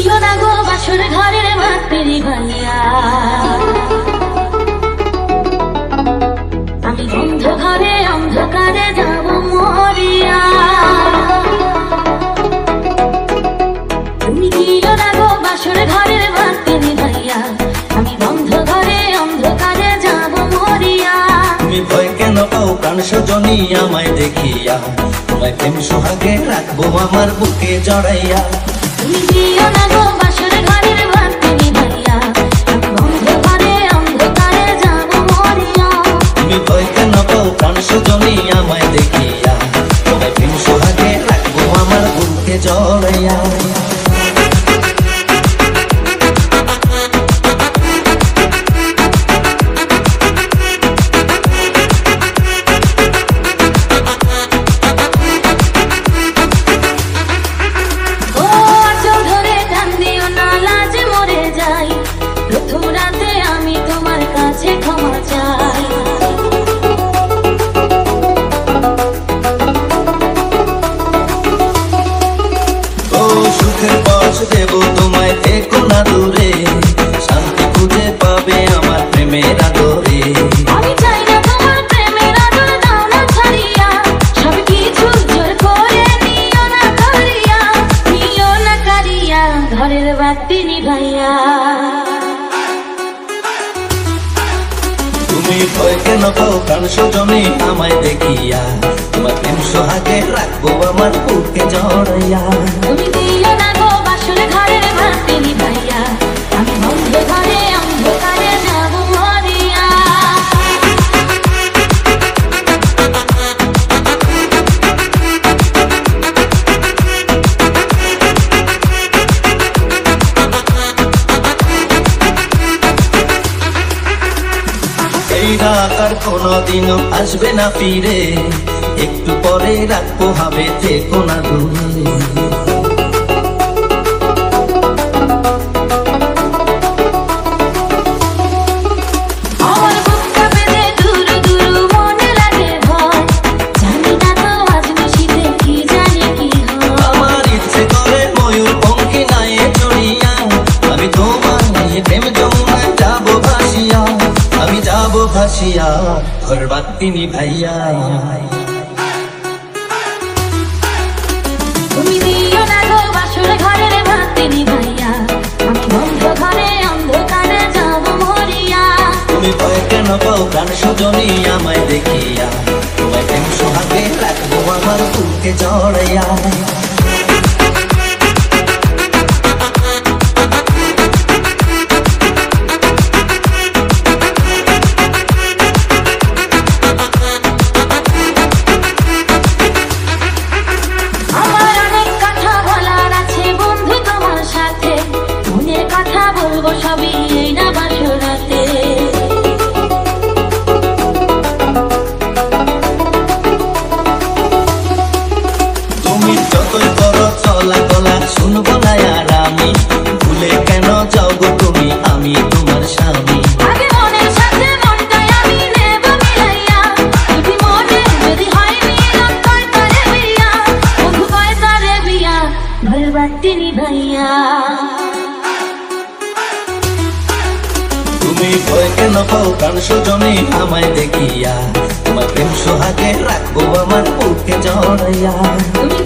দিও না গো বাসর ঘরের মাতেরি ভাইয়া, আমি বন্ধ ঘরে অন্ধকারে যাব মরিয়া। তুমি দিও না গো বাসর ঘরের মাতেরি ভাইয়া, আমি বন্ধ ঘরে অন্ধকারে যাব মরিয়া। তুমি ভয় কেন পাও প্রাণ সজনী আমায় দেখিয়া, তোমায় প্রেম সোহাগে রাখবো আমার বুকে জড়াইয়া। তুমি দিও না গো বাসর ঘরের মাতেরি ভাইয়া, আমি বন্ধ ঘরে অন্ধকারে যাব মরিয়া। তুমি ভয় কেন পাও প্রাণ সজনী আমায় দেখিয়া, তোমায় প্রেম সোহাগে রাখবো আমার বুকে জড়াইয়া। দেব তোমায় থেকো না দূরে, শান্তি খুঁজে পাবে আমার প্রেমের আদরে। আমি চাই না তোমার প্রেমের আদর দাও না ছাড়িয়া, সব কিছু জোর করে নিও না কারিয়া, নিও না কারিয়া ঘরের বাতি নিভাইয়া। তুমি ভয় কেন পাও প্রাণ সজনী আমায় দেখিয়া, তোমার প্রেম সোহাগে রাখবো আমার বুকে জড়াইয়া। তুমি দিও না গো বাসর ঘরের বাতি নিভাইয়া, আমি বন্ধ ঘরে অন্ধকারে যাব মরিয়া। এই রাত আর কোনদিনও আসবে না ফিরে, একটু পরে রাখবো হবে থেকো না দূরে। আমার ইচ্ছে করে ময়ূর পঙ্খী নায়ে চড়িয়া, আমি তোমার নিয়ে প্রেম যমুনায় যাবো ভাসিয়া, আমি যাবো ভাসিয়া ঘর বাতি নিভাইয়া। তুমি দিও না গো বাসর ঘরের বাতি নিভাইয়া, আমি বন্ধ ঘরে অন্ধকারে যাব মরিয়া। তুমি ভয় কেন পাও প্রাণ সজনী আমায় দেখিয়া, তোমায় প্রেম সোহাগে রাখবো আমার বুকে জড়াইয়া। আমার অনেক কথা বলার আছে বন্ধু তোমার সাথে, মনের কথা বলবো সবই এই না বাসরাতে। তুমি যতই করো চলা গলা শুনবো না আর আমি, ভুলে কেন যাও গো তুমি আমি তোমার স্বামী। আগে মনের সাথে মনটাই আমি নেব মিলাইয়া, যদি মনে যদি হয় মিলন কয় তারে বিয়া, বন্ধু কয় তারে বিয়া ঘরের বাতি নিভাইয়া। তুমি ভয় কেন পাও প্রাণ সজনী আমায় দেখিয়া, তোমার প্রেম সোহাগে রাখবো আমার বুকে জড়াইয়া। তুমি